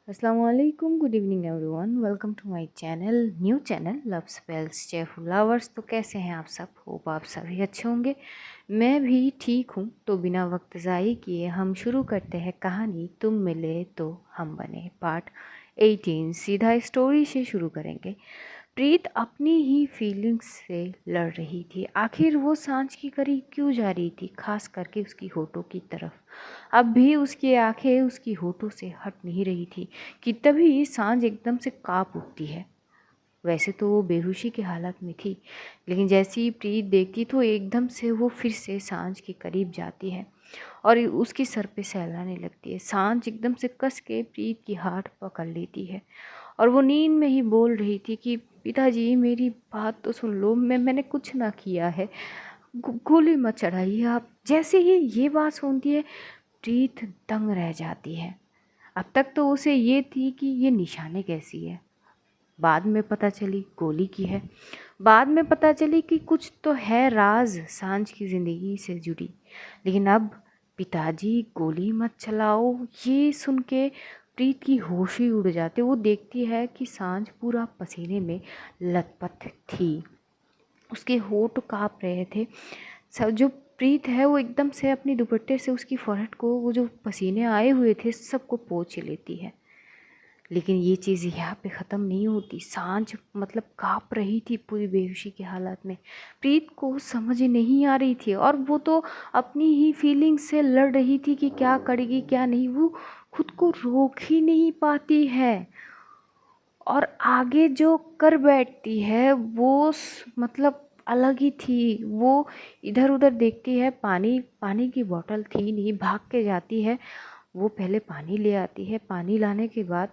अस्सलामुअलैकुम, good evening everyone. Welcome to my channel, new channel love spells cheerful lovers. तो कैसे हैं आप सब? होप आप सभी अच्छे होंगे। मैं भी ठीक हूँ। तो बिना वक्त ज़ाय किए हम शुरू करते हैं कहानी तुम मिले तो हम बने पार्ट 18। सीधा स्टोरी से शुरू करेंगे। प्रीत अपनी ही फीलिंग्स से लड़ रही थी। आखिर वो सांझ के करीब क्यों जा रही थी, खास करके उसकी होठों की तरफ। अब भी उसकी आंखें उसकी होठों से हट नहीं रही थी कि तभी सांझ एकदम से कांप उठती है। वैसे तो वो बेहोशी की हालत में थी, लेकिन जैसे ही प्रीत देखती तो एकदम से वो फिर से सांझ के करीब जाती है और उसके सर पे सहलाने लगती है। सांझ एकदम से कस के प्रीत की हाथ पकड़ लेती है और वो नींद में ही बोल रही थी कि पिताजी मेरी बात तो सुन लो, मैंने कुछ ना किया है, गोली मत चढ़ाइए आप। जैसे ही ये बात सुनती है प्रीत दंग रह जाती है। अब तक तो उसे ये थी कि ये निशाने कैसी है, बाद में पता चली गोली की है। बाद में पता चली कि कुछ तो है राज सांझ की ज़िंदगी से जुड़ी। लेकिन अब पिताजी गोली मत चलाओ, ये सुन के प्रीत की होश ही उड़ जाती। वो देखती है कि सांझ पूरा पसीने में लथपथ थी, उसके होंठ काँप रहे थे। सब जो प्रीत है वो एकदम से अपनी दुपट्टे से उसकी फोrehead को वो जो पसीने आए हुए थे सबको पोंछ लेती है। लेकिन ये चीज़ यहाँ पे ख़त्म नहीं होती। सांझ मतलब काँप रही थी पूरी बेहोशी की हालत में। प्रीत को समझ नहीं आ रही थी और वो तो अपनी ही फीलिंग से लड़ रही थी कि क्या करेगी क्या नहीं। वो खुद को रोक ही नहीं पाती है और आगे जो कर बैठती है वो मतलब अलग ही थी। वो इधर उधर देखती है, पानी पानी की बोतल थी नहीं, भाग के जाती है। वो पहले पानी ले आती है, पानी लाने के बाद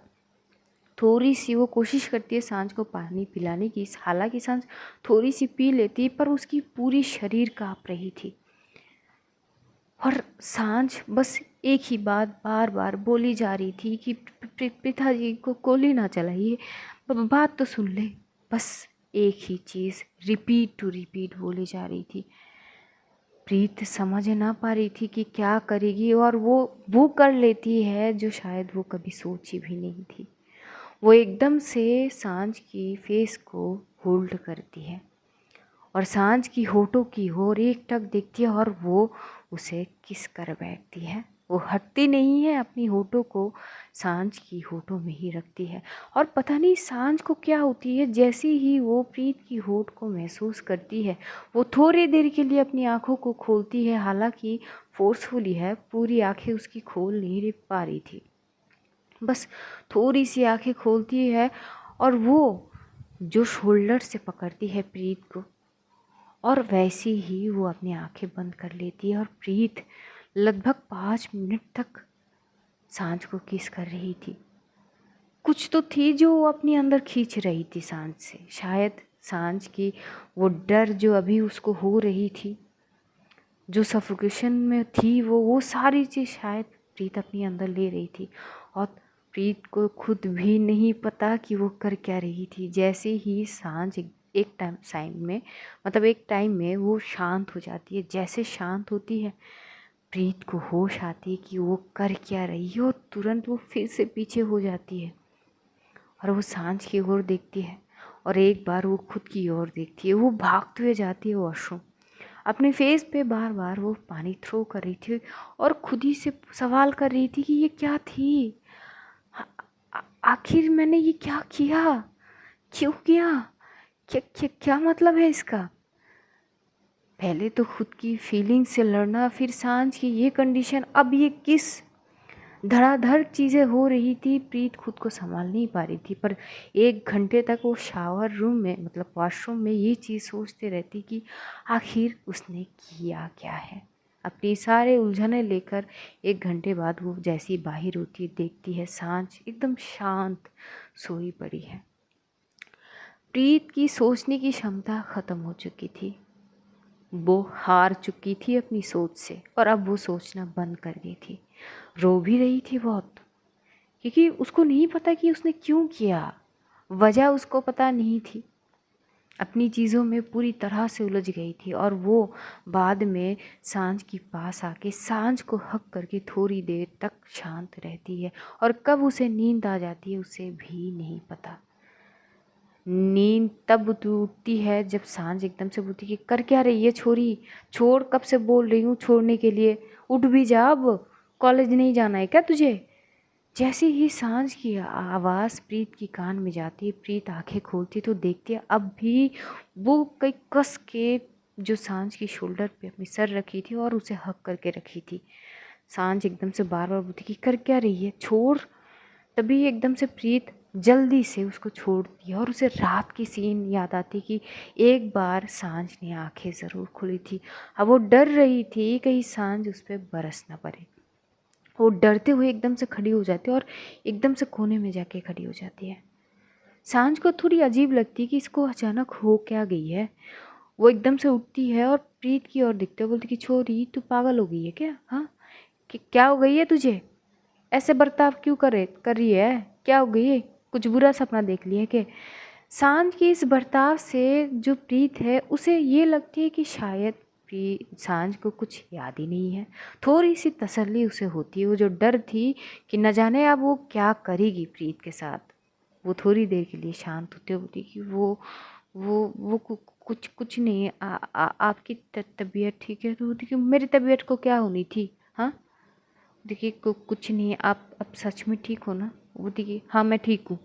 थोड़ी सी वो कोशिश करती है सांझ को पानी पिलाने की। हालांकि सांझ थोड़ी सी पी लेती है पर उसकी पूरी शरीर काँप रही थी और सांझ बस एक ही बात बार बार बोली जा रही थी कि पिताजी को गोली ना चलाइए, बात तो सुन ले। बस एक ही चीज़ रिपीट टू रिपीट बोली जा रही थी। प्रीत समझ ना पा रही थी कि क्या करेगी और वो कर लेती है जो शायद वो कभी सोची भी नहीं थी। वो एकदम से सांझ की फेस को होल्ड करती है और सांझ की होठों की ओर एक टक देखती है और वो उसे किस कर बैठती है। वो हटती नहीं है, अपनी होठों को सांझ की होठों में ही रखती है। और पता नहीं सांझ को क्या होती है, जैसे ही वो प्रीत की होठ को महसूस करती है वो थोड़ी देर के लिए अपनी आँखों को खोलती है। हालांकि फोर्सफुली है, पूरी आँखें उसकी खोल नहीं पा रही थी, बस थोड़ी सी आँखें खोलती है और वो जो शोल्डर से पकड़ती है प्रीत को और वैसी ही वो अपनी आंखें बंद कर लेती है। और प्रीत लगभग 5 मिनट तक सांझ को किस कर रही थी। कुछ तो थी जो वो अपनी अंदर खींच रही थी सांझ से। शायद सांझ की वो डर जो अभी उसको हो रही थी, जो सफोकेशन में थी, वो सारी चीज़ शायद प्रीत अपनी अंदर ले रही थी और प्रीत को खुद भी नहीं पता कि वो कर क्या रही थी। जैसे ही सांझ एक टाइम में वो शांत हो जाती है। जैसे शांत होती है प्रीत को होश आती है कि वो कर क्या रही है और तुरंत वो फिर से पीछे हो जाती है और वो सांझ की ओर देखती है और एक बार वो खुद की ओर देखती है। वो भागते हुए जाती है वॉशरूम। अपने फेस पे बार बार वो पानी थ्रो कर रही थी और खुद ही से सवाल कर रही थी कि ये क्या थी, आखिर मैंने ये क्या किया, क्यों किया, क्या क्या क्या मतलब है इसका। पहले तो खुद की फीलिंग से लड़ना, फिर सांझ की ये कंडीशन, अब ये किस धड़ाधड़ चीज़ें हो रही थी। प्रीत खुद को संभाल नहीं पा रही थी। पर 1 घंटे तक वो शावर रूम में मतलब वॉशरूम में ये चीज़ सोचते रहती कि आखिर उसने किया क्या है। अपनी सारे उलझने लेकर 1 घंटे बाद वो जैसी बाहर होती है देखती है सांझ एकदम शांत सोई पड़ी है। प्रीत की सोचने की क्षमता ख़त्म हो चुकी थी। वो हार चुकी थी अपनी सोच से और अब वो सोचना बंद कर दी थी। रो भी रही थी बहुत, क्योंकि उसको नहीं पता कि उसने क्यों किया, वजह उसको पता नहीं थी। अपनी चीज़ों में पूरी तरह से उलझ गई थी। और वो बाद में सांझ के पास आके सांझ को हक करके थोड़ी देर तक शांत रहती है, और कब उसे नींद आ जाती है उसे भी नहीं पता। नींद तब टूटती है जब सांझ एकदम से बोलती कि कर क्या रही है छोरी, छोड़, कब से बोल रही हूँ छोड़ने के लिए, उठ भी जा, अब कॉलेज नहीं जाना है क्या तुझे। जैसे ही सांझ की आवाज़ प्रीत की कान में जाती है, प्रीत आंखें खोलती तो देखती है अब भी वो कई कस के जो सांझ की शोल्डर पे अपनी सर रखी थी और उसे हक करके रखी थी। सांझ एकदम से बार बार बोलती कि कर क्या रही है, छोड़। तभी एकदम से प्रीत जल्दी से उसको छोड़ती है और उसे रात की सीन याद आती कि एक बार सांझ ने आंखें ज़रूर खुली थी। अब वो डर रही थी कहीं सांझ उस पर बरस ना पड़े। वो डरते हुए एकदम से खड़ी हो जाती है और एकदम से कोने में जाके खड़ी हो जाती है। सांझ को थोड़ी अजीब लगती है कि इसको अचानक हो क्या गई है। वो एकदम से उठती है और प्रीत की ओर दिखते हुए बोलती कि छोरी, तू पागल हो गई है क्या? हाँ, कि क्या हो गई है तुझे? ऐसे बर्ताव क्यों कर रही है? क्या हो गई है? कुछ बुरा सपना देख लिया क्या? सांझ के इस बर्ताव से जो प्रीत है उसे ये लगती है कि शायद सांझ को कुछ याद ही नहीं है। थोड़ी सी तसल्ली उसे होती है। वो जो डर थी कि न जाने अब वो क्या करेगी प्रीत के साथ, वो थोड़ी देर के लिए शांत होते होती कि वो कुछ कुछ नहीं है। आपकी तबीयत ठीक है? तो देखिए मेरी तबीयत को क्या होनी थी? हाँ, देखिए कुछ नहीं है, आप अब सच में ठीक हो ना? वो देखिए हाँ मैं ठीक हूँ,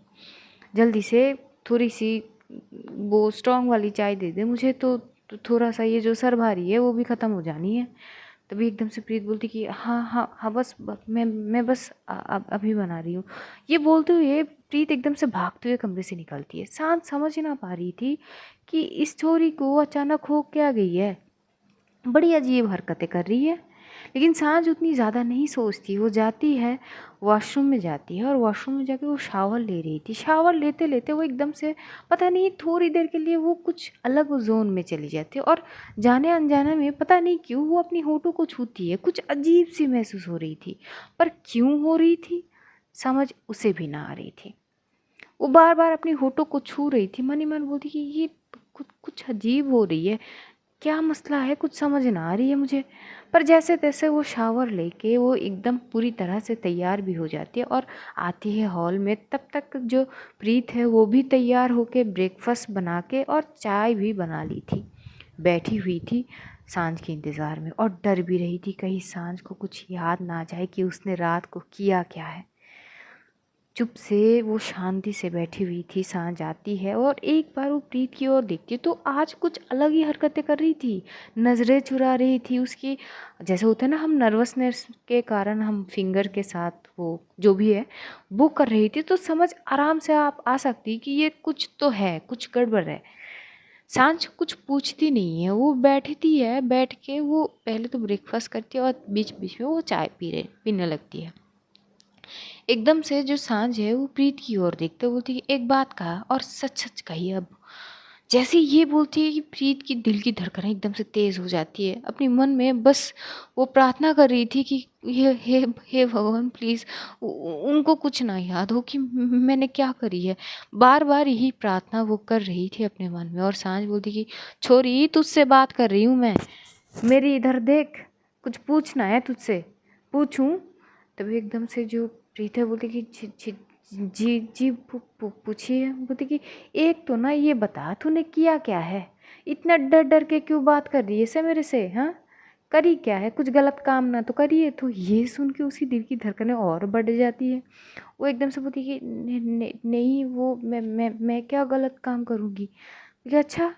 जल्दी से थोड़ी सी वो स्ट्रॉन्ग वाली चाय दे दे मुझे, तो थोड़ा सा ये जो सर भारी है वो भी ख़त्म हो जानी है। तभी एकदम से प्रीत बोलती कि हाँ हाँ हाँ, बस मैं बस अभी बना रही हूँ। ये बोलते हुए प्रीत एकदम से भागते हुए कमरे से निकलती है। सांझ समझ ना पा रही थी कि इस छोरी को अचानक हो क्या गई है, बड़ी अजीब हरकतें कर रही है। लेकिन सांझ उतनी ज़्यादा नहीं सोचती। वो जाती है, वॉशरूम में जाती है और वॉशरूम में जाके वो शावर ले रही थी। शावर लेते लेते वो एकदम से पता नहीं थोड़ी देर के लिए वो कुछ अलग जोन में चली जाती है, और जाने अनजाने में पता नहीं क्यों वो अपनी होठों को छूती है। कुछ अजीब सी महसूस हो रही थी, पर क्यों हो रही थी समझ उसे भी ना आ रही थी। वो बार बार अपनी होठों को छू रही थी, मन ही मन बोलती कि ये कुछ कुछ अजीब हो रही है, क्या मसला है, कुछ समझ ना आ रही है मुझे। पर जैसे तैसे वो शावर लेके वो एकदम पूरी तरह से तैयार भी हो जाती है और आती है हॉल में। तब तक जो प्रीत है वो भी तैयार होके ब्रेकफास्ट बना के और चाय भी बना ली थी, बैठी हुई थी सांझ के इंतज़ार में, और डर भी रही थी कहीं सांझ को कुछ याद ना आ जाए कि उसने रात को किया क्या है। चुप से वो शांति से बैठी हुई थी। सांझ आती है और एक बार वो प्रीत की ओर देखती है तो आज कुछ अलग ही हरकतें कर रही थी, नज़रें चुरा रही थी उसकी। जैसे होता है ना, हम नर्वसनेस के कारण हम फिंगर के साथ वो जो भी है वो कर रही थी, तो समझ आराम से आप आ सकती कि ये कुछ तो है, कुछ गड़बड़ है। सांझ कुछ पूछती नहीं है, वो बैठती है, बैठ के वो पहले तो ब्रेकफास्ट करती है और बीच बीच में वो चाय पीने लगती है। एकदम से जो सांझ है वो प्रीत की ओर देखते बोलती है एक बात कहा और सच सच कही अब। जैसे ये बोलती है कि प्रीत की दिल की धड़कनें एकदम से तेज़ हो जाती है। अपने मन में बस वो प्रार्थना कर रही थी कि हे भगवान प्लीज़ उनको कुछ ना याद हो कि मैंने क्या करी है। बार बार यही प्रार्थना वो कर रही थी अपने मन में। और सांझ बोलती कि छोरी, तुझसे बात कर रही हूँ मैं, मेरी इधर देख, कुछ पूछना है तुझसे। पूछूं? तभी एकदम से जो प्रीता बोलती कि जी जी पूछिए। बोलती कि एक तो ना ये बता तूने किया क्या है, इतना डर डर के क्यों बात कर रही है से मेरे से? हाँ, करी क्या है, कुछ गलत काम ना तो करिए। तो ये सुन के उसी दिल की धड़कनें और बढ़ जाती है। वो एकदम से बोलती कि नहीं, वो मैं क्या गलत काम करूँगी? अच्छा,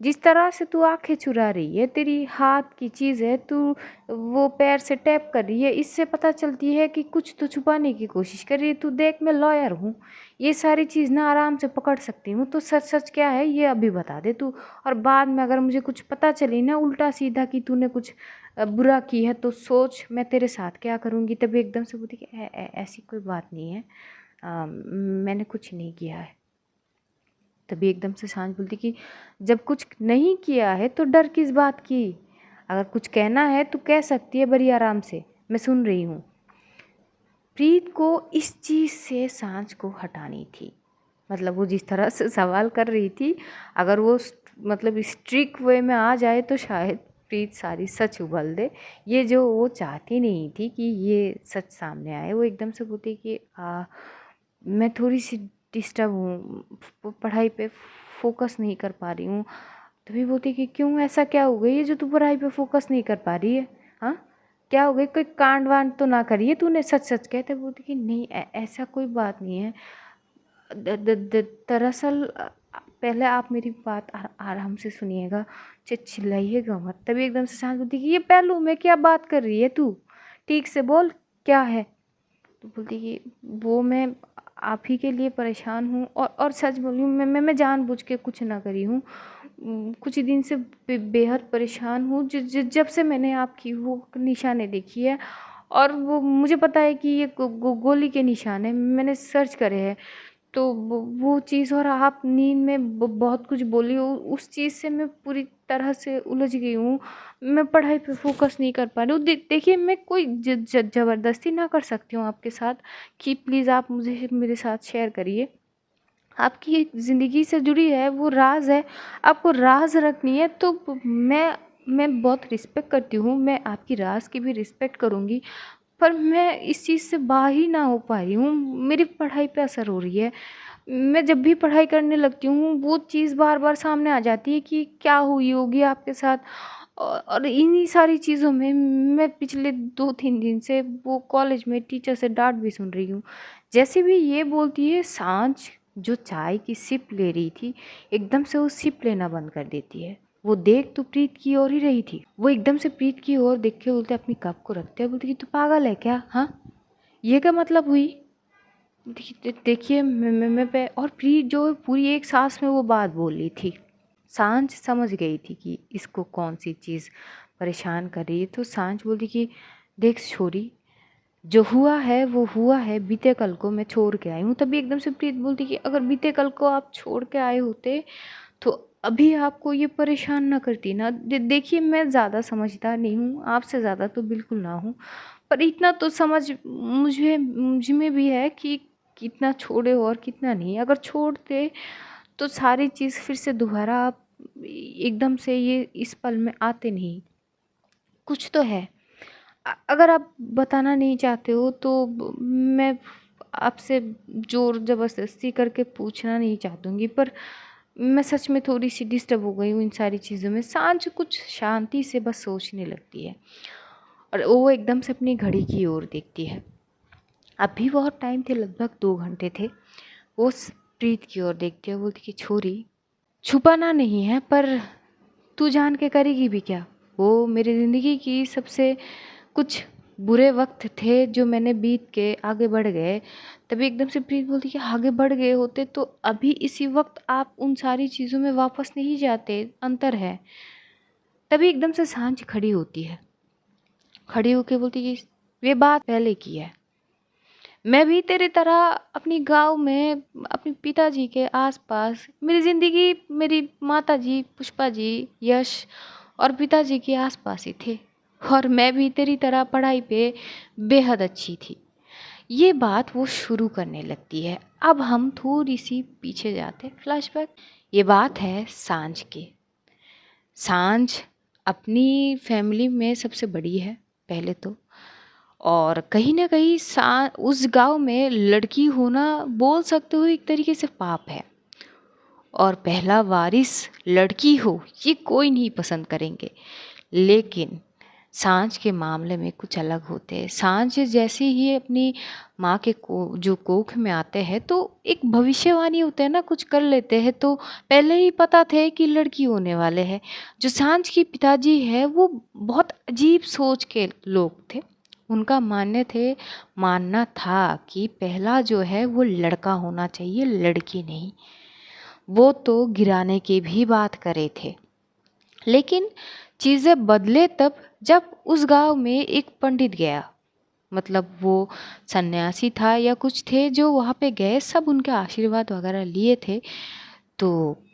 जिस तरह से तू आंखें चुरा रही है, तेरी हाथ की चीज़ है, तू वो पैर से टैप कर रही है, इससे पता चलती है कि कुछ तो छुपाने की कोशिश कर रही है। तू देख, मैं लॉयर हूँ, ये सारी चीज़ ना आराम से पकड़ सकती हूँ। तो सच सच क्या है ये अभी बता दे तू, और बाद में अगर मुझे कुछ पता चली ना उल्टा सीधा कि तूने कुछ बुरा की है तो सोच मैं तेरे साथ क्या करूँगी। तभी एकदम से बोलती कि ऐसी कोई बात नहीं है, मैंने कुछ नहीं किया है। तभी एकदम से सांझ बोलती कि जब कुछ नहीं किया है तो डर किस बात की? अगर कुछ कहना है तो कह सकती है बड़ी आराम से, मैं सुन रही हूँ। प्रीत को इस चीज़ से सांझ को हटानी थी। मतलब वो जिस तरह से सवाल कर रही थी, अगर वो मतलब स्ट्रिक्ट वे में आ जाए तो शायद प्रीत सारी सच उगल दे। ये जो वो चाहती नहीं थी कि ये सच सामने आए, वो एकदम से बोलती कि मैं थोड़ी सी डिस्टर्ब हूँ, पढ़ाई पे फोकस नहीं कर पा रही हूँ। तभी बोलती कि क्यों, ऐसा क्या हो गया ये जो तू पढ़ाई पे फोकस नहीं कर पा रही है? हाँ, क्या हो गया, कोई कांड वांड तो ना करिए तूने? सच सच कहते। बोलती कि नहीं, ऐसा कोई बात नहीं है। दरअसल पहले आप मेरी बात आराम से सुनिएगा, चिल्लाइएगा मत। तभी एकदम से शांत बोलती कि ये पहलू में क्या बात कर रही है तू, ठीक से बोल क्या है? तो बोलती कि वो मैं आप ही के लिए परेशान हूँ, और सच बोली हूँ, मैं जानबूझ के कुछ ना करी हूँ। कुछ दिन से बेहद परेशान हूँ, जब से मैंने आपकी वो निशाने देखी है, और वो मुझे पता है कि ये गोली के निशान है, मैंने सर्च करे हैं। तो वो चीज़, और आप नींद में बहुत कुछ बोली हो, उस चीज़ से मैं पूरी तरह से उलझ गई हूँ। मैं पढ़ाई पे फोकस नहीं कर पा रही हूँ। देखिए, मैं कोई ज़बरदस्ती ना कर सकती हूँ आपके साथ कि प्लीज़ आप मुझे मेरे साथ शेयर करिए। आपकी ज़िंदगी से जुड़ी है, वो राज है, आपको राज रखनी है तो मैं बहुत रिस्पेक्ट करती हूँ, मैं आपकी राज की भी रिस्पेक्ट करूँगी। पर मैं इस चीज़ से बाहर ही ना हो पा रही हूँ, मेरी पढ़ाई पे असर हो रही है। मैं जब भी पढ़ाई करने लगती हूँ, वो चीज़ बार-बार सामने आ जाती है कि क्या हुई होगी आपके साथ। और इन्हीं सारी चीज़ों में मैं पिछले 2-3 दिन से वो कॉलेज में टीचर से डाँट भी सुन रही हूँ। जैसे भी ये बोलती है, साँझ जो चाय की सिप ले रही थी, एकदम से वो सिप लेना बंद कर देती है। वो देख तो प्रीत की ओर ही रही थी। वो एकदम से प्रीत की ओर देख के बोलते, अपनी कप को रखते हैं, बोलती कि तू पागल है क्या? हाँ, ये क्या मतलब हुई? देखिए, मैं पे, और प्रीत जो पूरी एक सांस में वो बात बोल रही थी। सांझ समझ गई थी कि इसको कौन सी चीज़ परेशान कर रही है। तो सांझ बोली कि देख छोरी, जो हुआ है वो हुआ है, बीते कल को मैं छोड़ के आई हूँ। तभी एकदम से प्रीत बोलती कि अगर बीते कल को आप छोड़ के आए होते तो अभी आपको ये परेशान ना करती ना। देखिए, मैं ज़्यादा समझदार नहीं हूँ, आपसे ज़्यादा तो बिल्कुल ना हूँ, पर इतना तो समझ मुझ में भी है कि कितना छोड़े और कितना नहीं। अगर छोड़ते तो सारी चीज़ फिर से दोबारा आप एकदम से ये इस पल में आते नहीं। कुछ तो है। अगर आप बताना नहीं चाहते हो तो मैं आपसे ज़ोर ज़बरदस्ती करके पूछना नहीं चाहूँगी, पर मैं सच में थोड़ी-सी डिस्टर्ब हो गई हूँ इन सारी चीज़ों में। साँझ कुछ शांति से बस सोचने लगती है, और वो एकदम से अपनी घड़ी की ओर देखती है। अभी बहुत टाइम थे, लगभग 2 घंटे थे। वो प्रीत की ओर देखती है, बोलती कि छोरी, छुपाना नहीं है, पर तू जान के करेगी भी क्या? वो मेरी ज़िंदगी की सबसे कुछ बुरे वक़्त थे जो मैंने बीत के आगे बढ़ गए। तभी एकदम से प्रीत बोलती कि आगे बढ़ गए होते तो अभी इसी वक़्त आप उन सारी चीज़ों में वापस नहीं जाते, अंतर है। तभी एकदम से साँझ खड़ी होती है। खड़ी होके बोलती कि ये बात पहले की है। मैं भी तेरी तरह अपनी गाँव में अपने पिताजी के आस-पास, मेरी ज़िंदगी मेरी माताजी पुष्पा जी, यश और पिताजी के आस-पास ही थे, और मैं भी तेरी तरह पढ़ाई पे बेहद अच्छी थी। ये बात वो शुरू करने लगती है। अब हम थोड़ी-सी पीछे जाते, फ्लैशबैक। ये बात है सांझ की। सांझ अपनी फैमिली में सबसे बड़ी है पहले तो, और कहीं न कहीं सा उस गाँव में लड़की होना बोल सकते हो एक तरीके से पाप है, और पहला वारिस लड़की हो ये कोई नहीं पसंद करेंगे। लेकिन सांझ के मामले में कुछ अलग होते हैं। सांझ जैसे ही अपनी माँ के जो कोख में आते हैं तो एक भविष्यवाणी होता है ना, कुछ कर लेते हैं, तो पहले ही पता थे कि लड़की होने वाले हैं। जो सांझ के पिताजी है वो बहुत अजीब सोच के लोग थे। उनका मानना था कि पहला जो है वो लड़का होना चाहिए, लड़की नहीं। वो तो गिराने की भी बात करे थे। लेकिन चीज़ें बदले तब जब उस गांव में एक पंडित गया। मतलब वो सन्यासी था या कुछ थे जो वहाँ पे गए, सब उनके आशीर्वाद वगैरह लिए थे। तो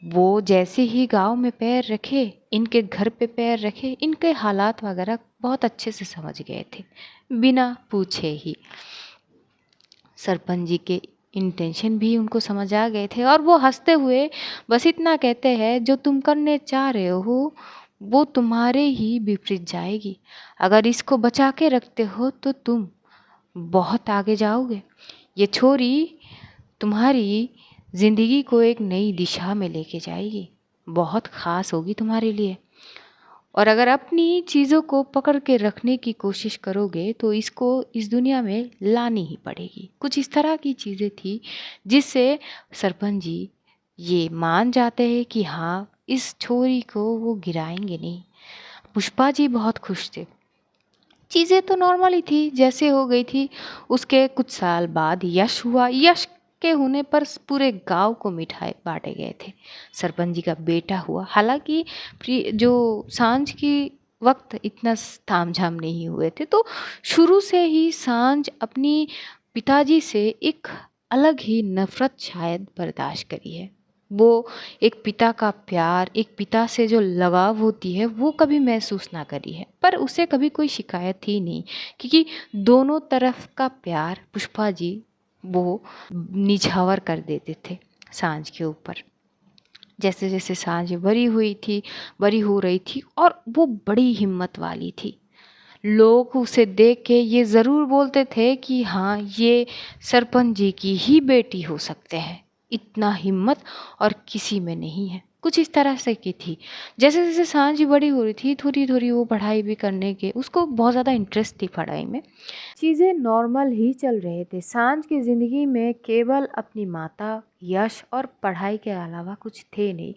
वो जैसे ही गांव में पैर रखे, इनके घर पे पैर रखे, इनके हालात वगैरह बहुत अच्छे से समझ गए थे बिना पूछे ही। सरपंच जी के इंटेंशन भी उनको समझ आ गए थे और वो हंसते हुए बस इतना कहते हैं, जो तुम करने चाह रहे हो वो तुम्हारे ही विपरीत जाएगी। अगर इसको बचा के रखते हो तो तुम बहुत आगे जाओगे। ये छोरी तुम्हारी ज़िंदगी को एक नई दिशा में लेके जाएगी, बहुत ख़ास होगी तुम्हारे लिए। और अगर अपनी चीज़ों को पकड़ के रखने की कोशिश करोगे तो इसको इस दुनिया में लानी ही पड़ेगी। कुछ इस तरह की चीज़ें थी जिससे सरपंच जी ये मान जाते हैं कि हाँ, इस छोरी को वो गिराएंगे नहीं। पुष्पा जी बहुत खुश थे। चीज़ें तो नॉर्मल ही थी, जैसे हो गई थी। उसके कुछ साल बाद यश हुआ। यश के होने पर पूरे गांव को मिठाई बांटे गए थे। सरपंच जी का बेटा हुआ। हालांकि जो सांझ की वक्त इतना तामझाम नहीं हुए थे, तो शुरू से ही सांझ अपनी पिताजी से एक अलग ही नफरत शायद बर्दाश्त करी है। वो एक पिता का प्यार, एक पिता से जो लगाव होती है वो कभी महसूस ना करी है। पर उसे कभी कोई शिकायत थी नहीं, क्योंकि दोनों तरफ का प्यार पुष्पा जी वो निछावर कर देते थे सांझ के ऊपर। जैसे जैसे सांझ बड़ी हो रही थी और वो बड़ी हिम्मत वाली थी। लोग उसे देख के ये ज़रूर बोलते थे कि हाँ, ये सरपंच जी की ही बेटी हो सकते हैं। इतना हिम्मत और किसी में नहीं है। कुछ इस तरह से की थी। जैसे जैसे सांझ बड़ी हो रही थी, थोड़ी थोड़ी वो पढ़ाई भी करने के उसको बहुत ज़्यादा इंटरेस्ट थी पढ़ाई में। चीज़ें नॉर्मल ही चल रहे थे। सांझ की ज़िंदगी में केवल अपनी माता, यश और पढ़ाई के अलावा कुछ थे नहीं।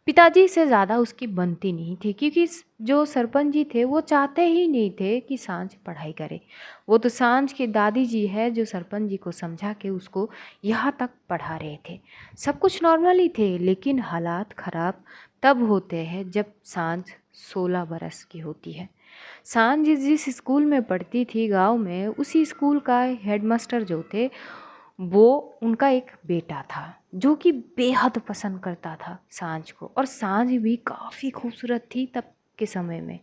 पिताजी से ज़्यादा उसकी बनती नहीं थी, क्योंकि जो सरपंच जी थे वो चाहते ही नहीं थे कि सांझ पढ़ाई करे। वो तो सांझ की दादी जी है जो सरपंच जी को समझा के उसको यहाँ तक पढ़ा रहे थे। सब कुछ नॉर्मल ही थे, लेकिन हालात ख़राब तब होते हैं जब सांझ 16 बरस की होती है। सांझ जिस स्कूल में पढ़ती थी गांव में, उसी स्कूल का हेडमास्टर जो थे वो उनका एक बेटा था, जो कि बेहद पसंद करता था सांझ को। और सांझ भी काफ़ी खूबसूरत थी तब के समय में।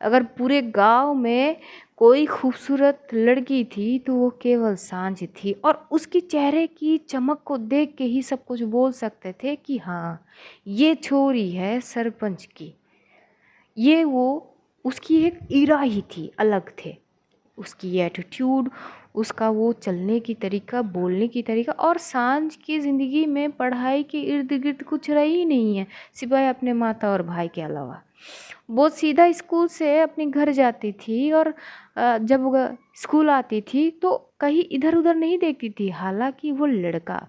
अगर पूरे गांव में कोई खूबसूरत लड़की थी तो वो केवल सांझ थी। और उसकी चेहरे की चमक को देख के ही सब कुछ बोल सकते थे कि हाँ, ये छोरी है सरपंच की। ये वो उसकी एक ईरा ही थी, अलग थे उसकी एटीट्यूड, उसका वो चलने की तरीका, बोलने की तरीका। और सांझ की ज़िंदगी में पढ़ाई के इर्द गिर्द कुछ रही ही नहीं है सिवाय अपने माता और भाई के अलावा। वो सीधा स्कूल से अपने घर जाती थी और जब वो स्कूल आती थी तो कहीं इधर उधर नहीं देखती थी। हालांकि वो लड़का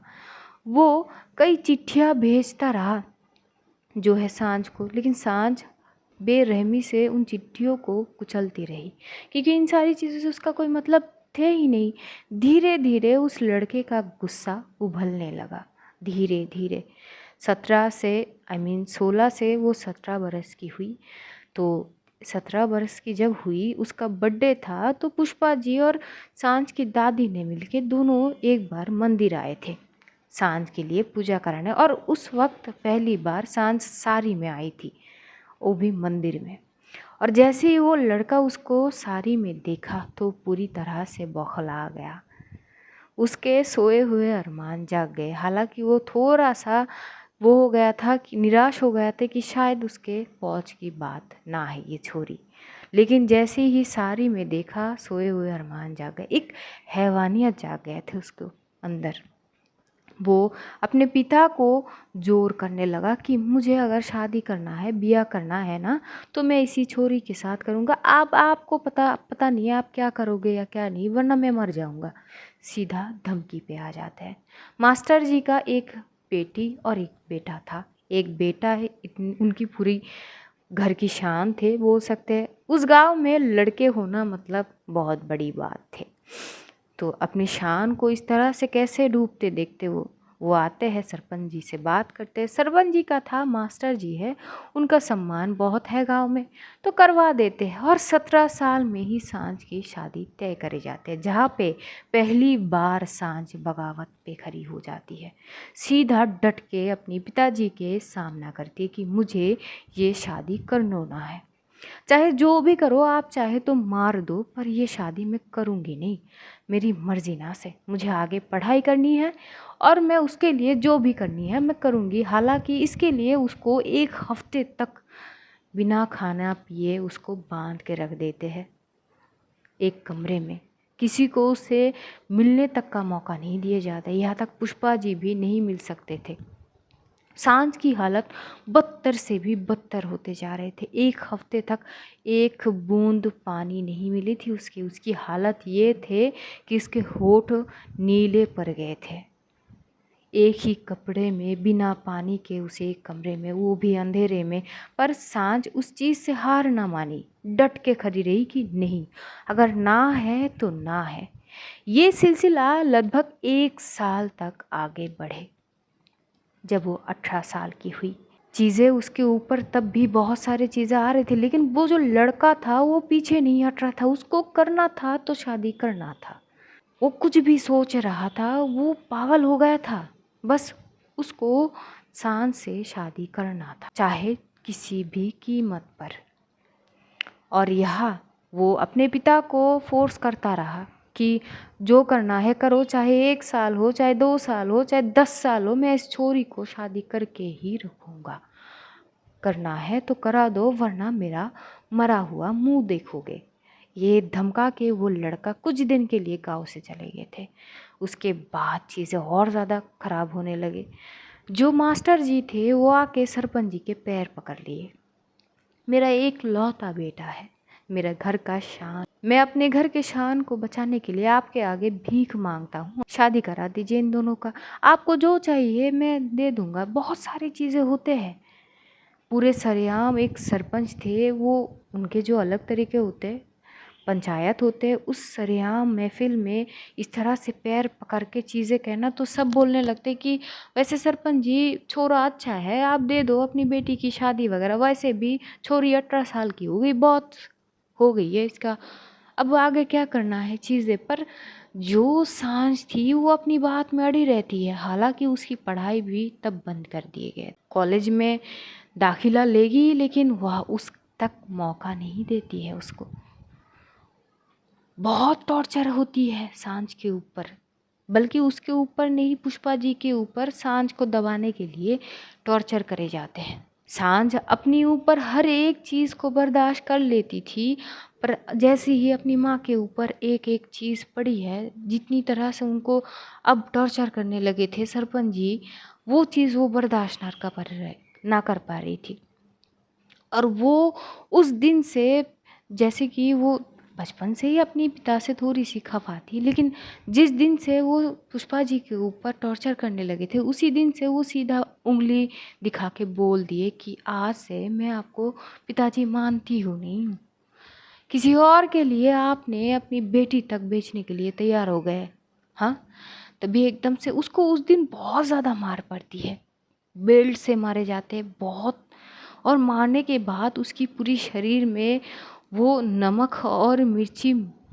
वो कई चिट्ठियाँ भेजता रहा जो है सांझ को, लेकिन सांझ बेरहमी से उन चिट्ठियों को कुचलती रही, क्योंकि इन सारी चीज़ों से उसका कोई मतलब थे ही नहीं। धीरे धीरे उस लड़के का गुस्सा उभलने लगा। धीरे धीरे 16 से वो 17 बरस की हुई। तो 17 बरस की जब हुई, उसका बर्थडे था, तो पुष्पा जी और सांझ की दादी ने मिलके दोनों एक बार मंदिर आए थे सांझ के लिए पूजा कराने। और उस वक्त पहली बार सांझ साड़ी में आई थी, वो भी मंदिर में। और जैसे ही वो लड़का उसको साड़ी में देखा तो पूरी तरह से बौखला गया। उसके सोए हुए अरमान जाग गए। हालांकि वो थोड़ा सा वो हो गया था कि निराश हो गया था कि शायद उसके पहुंच की बात ना है ये छोरी। लेकिन जैसे ही साड़ी में देखा, सोए हुए अरमान जाग गए। एक हैवानियत जाग गए थे उसको अंदर। वो अपने पिता को जोर करने लगा कि मुझे अगर शादी करना है, ब्याह करना है ना, तो मैं इसी छोरी के साथ करूँगा। आपको पता नहीं है आप क्या करोगे या क्या नहीं, वरना मैं मर जाऊँगा। सीधा धमकी पे आ जाता है। मास्टर जी का एक बेटी और एक बेटा था। एक बेटा है, उनकी पूरी घर की शान थे बोल सकते हैं। उस गांव में लड़के होना मतलब बहुत बड़ी बात थे। तो अपनी शान को इस तरह से कैसे डूबते देखते वो आते हैं, सरपंच जी से बात करते हैं। सरपंच जी का था, मास्टर जी है, उनका सम्मान बहुत है गांव में, तो करवा देते हैं। और 17 साल में ही सांझ की शादी तय करे जाते हैं, जहाँ पे पहली बार सांझ बगावत पे खड़ी हो जाती है। सीधा डट के अपनी पिताजी के सामना करती है कि मुझे ये शादी करना है। चाहे जो भी करो आप, चाहे तो मार दो, पर ये शादी मैं करूँगी नहीं। मेरी मर्जी ना से, मुझे आगे पढ़ाई करनी है और मैं उसके लिए जो भी करनी है मैं करूँगी। हालांकि इसके लिए उसको 1 हफ्ते तक बिना खाना पिए उसको बांध के रख देते हैं एक कमरे में। किसी को उससे मिलने तक का मौका नहीं दिया जाता। यहाँ तक पुष्पा जी भी नहीं मिल सकते थे। सांझ की हालत बदतर से भी बदतर होते जा रहे थे। 1 हफ्ते तक एक बूंद पानी नहीं मिली थी उसकी हालत ये थे कि उसके होठ नीले पड़ गए थे। एक ही कपड़े में बिना पानी के उसे एक कमरे में, वो भी अंधेरे में। पर सांझ उस चीज़ से हार ना मानी, डट के खड़ी रही कि नहीं, अगर ना है तो ना है। ये सिलसिला लगभग 1 साल तक आगे बढ़े। जब वो 18 साल की हुई, चीज़ें उसके ऊपर तब भी बहुत सारी चीज़ें आ रही थी, लेकिन वो जो लड़का था वो पीछे नहीं हट रहा था। उसको करना था तो शादी करना था। वो कुछ भी सोच रहा था, वो पागल हो गया था। बस उसको सांझ से शादी करना था, चाहे किसी भी कीमत पर। और यहाँ वो अपने पिता को फोर्स करता रहा कि जो करना है करो, चाहे 1 साल हो, चाहे 2 साल हो, चाहे 10 साल हो, मैं इस छोरी को शादी करके ही रखूँगा। करना है तो करा दो, वरना मेरा मरा हुआ मुंह देखोगे। ये धमका के वो लड़का कुछ दिन के लिए गांव से चले गए थे। उसके बाद चीज़ें और ज़्यादा ख़राब होने लगे। जो मास्टर जी थे वो आके सरपंच जी के पैर पकड़ लिए। मेरा एक लौता बेटा है, मेरा घर का शान, मैं अपने घर के शान को बचाने के लिए आपके आगे भीख मांगता हूँ। शादी करा दीजिए इन दोनों का, आपको जो चाहिए मैं दे दूँगा। बहुत सारी चीज़ें होते हैं। पूरे सरेआम एक सरपंच थे, वो उनके जो अलग तरीके होते पंचायत होते, उस सरेआम महफिल में इस तरह से पैर पकड़ के चीज़ें कहना, तो सब बोलने लगते कि वैसे सरपंच जी छोरा अच्छा है, आप दे दो अपनी बेटी की शादी वगैरह। वैसे भी छोरी 18 साल की हो गई, बहुत हो गई है इसका, अब आगे क्या करना है चीज़ें। पर जो सांझ थी वो अपनी बात में अड़ी रहती है। हालांकि उसकी पढ़ाई भी तब बंद कर दिए गए। कॉलेज में दाखिला लेगी, लेकिन वह उस तक मौका नहीं देती है उसको। बहुत टॉर्चर होती है सांझ के ऊपर, बल्कि उसके ऊपर नहीं, पुष्पा जी के ऊपर सांझ को दबाने के लिए टॉर्चर करे जाते हैं। सांझ अपनी ऊपर हर एक चीज़ को बर्दाश्त कर लेती थी, पर जैसे ही अपनी माँ के ऊपर एक एक चीज़ पड़ी है, जितनी तरह से उनको अब टॉर्चर करने लगे थे सरपंच जी, वो चीज़ वो बर्दाश्त ना कर पा रही थी। और वो उस दिन से, जैसे कि वो बचपन से ही अपनी पिता से थोड़ी सी खफा थी, लेकिन जिस दिन से वो पुष्पा जी के ऊपर टॉर्चर करने लगे थे, उसी दिन से वो सीधा उंगली दिखा के बोल दिए कि आज से मैं आपको पिताजी मानती हूँ नहीं हूँ। किसी और के लिए आपने अपनी बेटी तक बेचने के लिए तैयार हो गए। हाँ, तभी एकदम से उसको उस दिन बहुत ज़्यादा मार पड़ती है, बेल्ट से मारे जाते हैं बहुत। और मारने के बाद उसकी पूरी शरीर में वो नमक और मिर्ची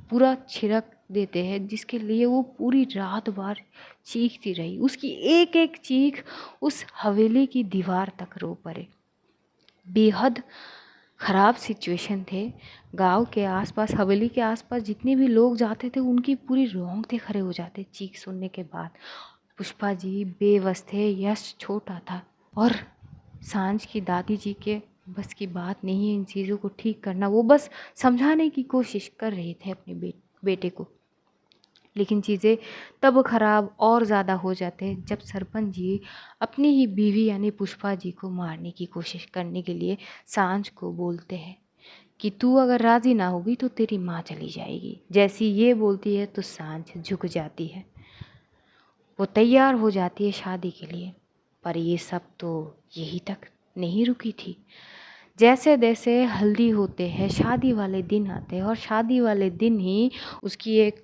पूरा छिड़क देते हैं, जिसके लिए वो पूरी रात भर चीखती रही। उसकी एक एक चीख उस हवेली की दीवार तक रो पड़े। बेहद ख़राब सिचुएशन थे। गांव के आसपास, हवेली के आसपास जितने भी लोग जाते थे उनकी पूरी रोंगटे खड़े हो जाते चीख सुनने के बाद। पुष्पा जी बेबस थे, यश छोटा था, और सांझ की दादी जी के बस की बात नहीं है इन चीज़ों को ठीक करना। वो बस समझाने की कोशिश कर रहे थे अपने बेटे को। लेकिन चीज़ें तब खराब और ज़्यादा हो जाते हैं जब सरपंच जी अपनी ही बीवी यानी पुष्पा जी को मारने की कोशिश करने के लिए सांझ को बोलते हैं कि तू अगर राज़ी ना होगी तो तेरी माँ चली जाएगी। जैसी ये बोलती है तो सांझ झुक जाती है, वो तैयार हो जाती है शादी के लिए। पर ये सब तो यही तक नहीं रुकी थी। जैसे जैसे हल्दी होते हैं, शादी वाले दिन आते हैं, और शादी वाले दिन ही उसकी एक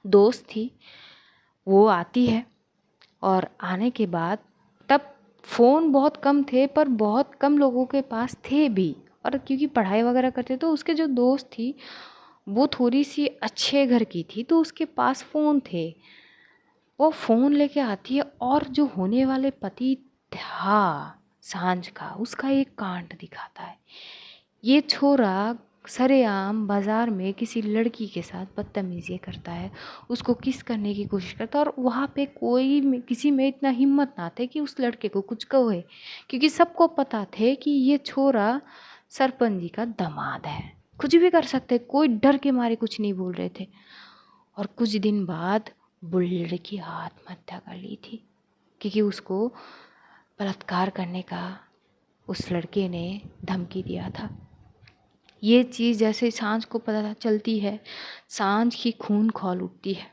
दोस्त थी, वो आती है। और आने के बाद तब फ़ोन बहुत कम थे, पर बहुत कम लोगों के पास थे भी, और क्योंकि पढ़ाई वगैरह करते तो उसके जो दोस्त थी वो थोड़ी सी अच्छे घर की थी, तो उसके पास फ़ोन थे। वो फ़ोन लेके आती है और जो होने वाले पति था सांझ का, उसका एक कांड दिखाता है ये छोरा सरेआम बाज़ार में किसी लड़की के साथ बदतमीज़ी करता है, उसको किस करने की कोशिश करता है, और वहाँ पे किसी में इतना हिम्मत ना थे कि उस लड़के को कुछ कहे, क्योंकि सबको पता थे कि ये छोरा सरपंच जी का दामाद है, कुछ भी कर सकते, कोई डर के मारे कुछ नहीं बोल रहे थे। और कुछ दिन बाद वो लड़की आत्महत्या कर ली थी, क्योंकि उसको बलात्कार करने का उस लड़के ने धमकी दिया था। ये चीज़ जैसे सांझ को पता चलती है, सांझ की खून खौल उठती है,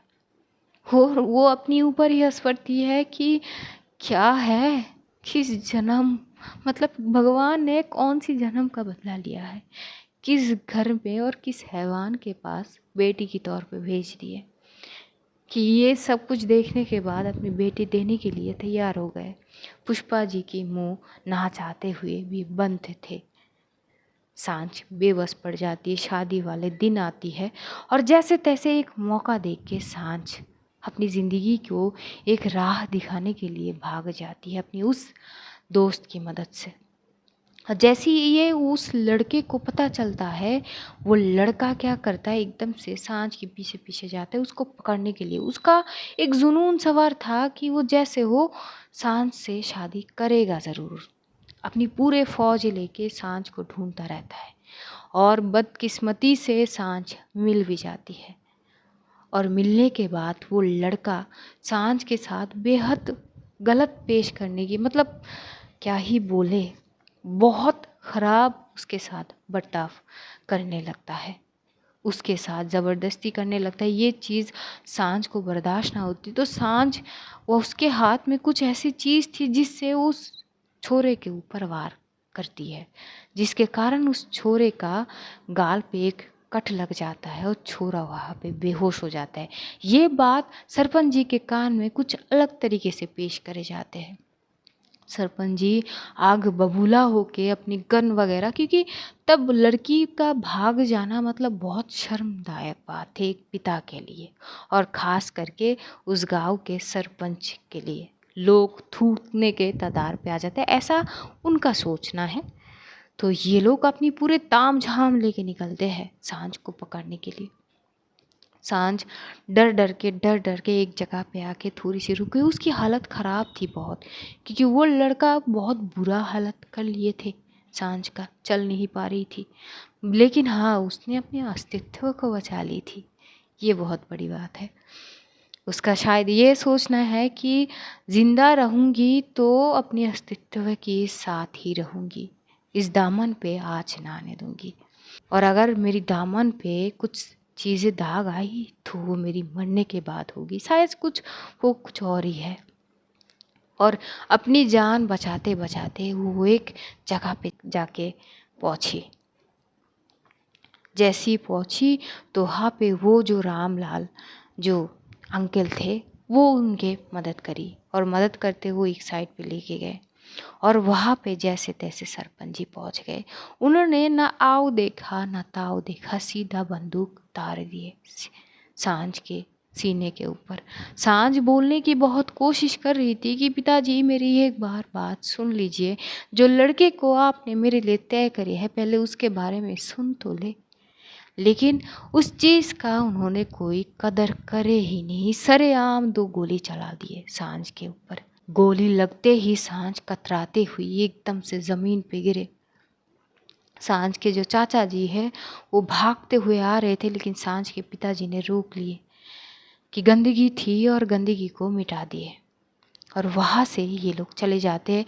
और वो अपनी ऊपर ही हंस पड़ती है कि क्या है, किस जन्म, मतलब भगवान ने कौन सी जन्म का बदला लिया है, किस घर में और किस हैवान के पास बेटी के तौर पे भेज दिए, कि ये सब कुछ देखने के बाद अपनी बेटी देने के लिए तैयार हो गए। पुष्पा जी की मुंह ना चाहते हुए भी बंद थे। सांझ बेबस पड़ जाती है, शादी वाले दिन आती है, और जैसे तैसे एक मौका देख के सांझ अपनी ज़िंदगी को एक राह दिखाने के लिए भाग जाती है अपनी उस दोस्त की मदद से। और जैसे ही ये उस लड़के को पता चलता है, वो लड़का क्या करता है, एकदम से सांझ के पीछे पीछे जाता है उसको पकड़ने के लिए। उसका एक जुनून सवार था कि वो जैसे हो सांझ से शादी करेगा ज़रूर। अपनी पूरे फौज लेके सांझ को ढूंढता रहता है, और बदकिस्मती से सांझ मिल भी जाती है। और मिलने के बाद वो लड़का सांझ के साथ बेहद गलत पेश करने की, मतलब क्या ही बोले, बहुत ख़राब उसके साथ बर्ताव करने लगता है, उसके साथ ज़बरदस्ती करने लगता है। ये चीज़ सांझ को बर्दाश्त ना होती, तो सांझ वो उसके हाथ में कुछ ऐसी चीज़ थी जिससे उस छोरे के ऊपर वार करती है, जिसके कारण उस छोरे का गाल पे एक कट लग जाता है और छोरा वहाँ पे बेहोश हो जाता है। ये बात सरपंच जी के कान में कुछ अलग तरीके से पेश करे जाते हैं। सरपंच जी आग बबूला होके अपनी गन वगैरह, क्योंकि तब लड़की का भाग जाना मतलब बहुत शर्मदायक बात थी एक पिता के लिए, और ख़ास करके उस गांव के सरपंच के लिए। लोग थूकने के कगार पे आ जाते हैं, ऐसा उनका सोचना है। तो ये लोग अपनी पूरे ताम झाम लेके निकलते हैं सांझ को पकड़ने के लिए। सांझ डर डर के एक जगह पे आके थोड़ी सी रुक गई। उसकी हालत ख़राब थी बहुत, क्योंकि वो लड़का बहुत बुरा हालत कर लिए थे सांझ का, चल नहीं पा रही थी, लेकिन हाँ उसने अपने अस्तित्व को बचा ली थी। ये बहुत बड़ी बात है। उसका शायद ये सोचना है कि ज़िंदा रहूँगी तो अपने अस्तित्व के साथ ही रहूँगी, इस दामन पे आँच ना आने दूँगी, और अगर मेरी दामन पे कुछ चीज़ें दाग आई तो वो मेरी मरने के बाद होगी, शायद कुछ और ही है। और अपनी जान बचाते बचाते वो एक जगह पे जाके पहुँची। जैसी पहुँची तो वहाँ पे वो जो रामलाल जो अंकल थे वो उनके मदद करी, और मदद करते हुए एक साइड पे लेके गए, और वहाँ पे जैसे तैसे सरपंच जी पहुँच गए। उन्होंने ना आओ देखा ना ताओ देखा, सीधा बंदूक तार दिए सांझ के सीने के ऊपर। सांझ बोलने की बहुत कोशिश कर रही थी कि पिताजी मेरी एक बार बात सुन लीजिए, जो लड़के को आपने मेरे लिए तय करे है पहले उसके बारे में सुन तो ले। लेकिन उस चीज़ का उन्होंने कोई कदर करे ही नहीं, सरेआम 2 गोली चला दिए सांझ के ऊपर। गोली लगते ही सांझ कतराते हुई एकदम से ज़मीन पे गिरे। सांझ के जो चाचा जी हैं वो भागते हुए आ रहे थे, लेकिन सांझ के पिताजी ने रोक लिए कि गंदगी थी और गंदगी को मिटा दिए, और वहाँ से ये लोग चले जाते हैं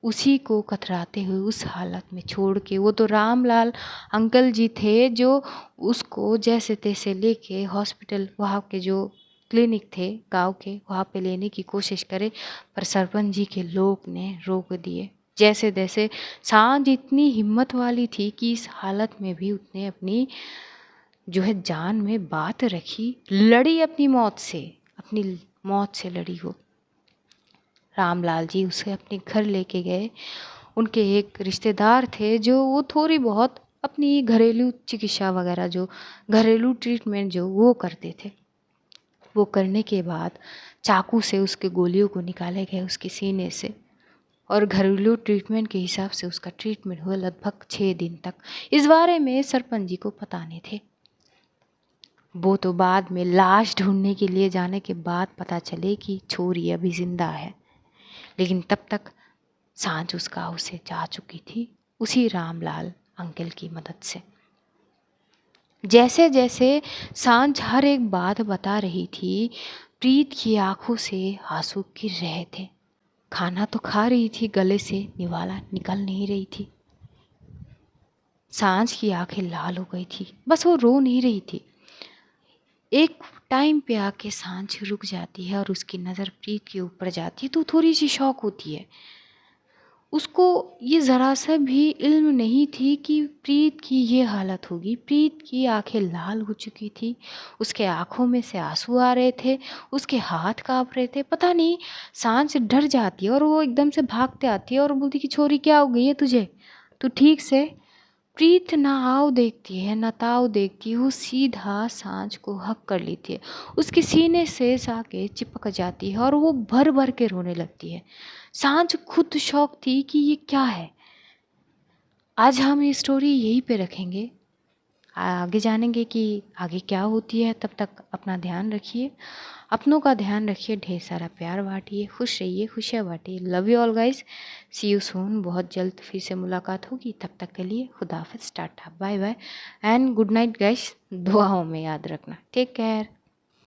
उसी को कतराते हुए उस हालत में छोड़ के। वो तो रामलाल अंकल जी थे जो उसको जैसे तैसे लेके हॉस्पिटल, वहाँ के जो क्लिनिक थे गांव के, वहाँ पे लेने की कोशिश करे, पर सरपंच जी के लोग ने रोक दिए। जैसे तैसे सांझ इतनी हिम्मत वाली थी कि इस हालत में भी उसने अपनी जो है जान में बात रखी, लड़ी अपनी मौत से, अपनी मौत से लड़ी वो। रामलाल जी उसे अपने घर लेके गए। उनके एक रिश्तेदार थे जो वो थोड़ी बहुत अपनी घरेलू चिकित्सा वगैरह, जो घरेलू ट्रीटमेंट जो वो करते थे, वो करने के बाद चाकू से उसके गोलियों को निकाले गए उसके सीने से, और घरेलू ट्रीटमेंट के हिसाब से उसका ट्रीटमेंट हुआ लगभग 6 दिन तक। इस बारे में सरपंच जी को पता नहीं थे। वो तो बाद में लाश ढूंढने के लिए जाने के बाद पता चले कि छोरी अभी जिंदा है, लेकिन तब तक सांझ उसका उसे जा चुकी थी उसी रामलाल अंकल की मदद से। जैसे जैसे सांझ हर एक बात बता रही थी, प्रीत की आंखों से आंसू गिर रहे थे। खाना तो खा रही थी, गले से निवाला निकल नहीं रही थी। सांझ की आंखें लाल हो गई थी, बस वो रो नहीं रही थी। एक टाइम पे आके सांझ रुक जाती है और उसकी नज़र प्रीत के ऊपर जाती है तो थोड़ी सी शौक होती है। उसको ये ज़रा सा भी इल्म नहीं थी कि प्रीत की ये हालत होगी। प्रीत की आंखें लाल हो चुकी थी, उसके आंखों में से आंसू आ रहे थे, उसके हाथ कांप रहे थे। पता नहीं, सांझ डर जाती है और वो एकदम से भागते आती है और बोलती कि छोरी क्या हो गई है तुझे, तू ठीक से। प्रीत ना आओ देखती है ना ताओ देखती है, वो सीधा सांझ को हक कर लेती है, उसके सीने से जाके चिपक जाती है और वो भर भर के रोने लगती है। सांझ खुद शौक थी कि ये क्या है। आज हम ये स्टोरी यहीं पे रखेंगे, आगे जानेंगे कि आगे क्या होती है। तब तक अपना ध्यान रखिए, अपनों का ध्यान रखिए, ढेर सारा प्यार बांटिए, खुश रहिए, खुशियाँ बांटिए। Love you all guys, see you soon. बहुत जल्द फिर से मुलाकात होगी, तब तक के लिए खुदा हाफिज़, टाटा, bye bye and good night guys. दुआओं में याद रखना। Take care.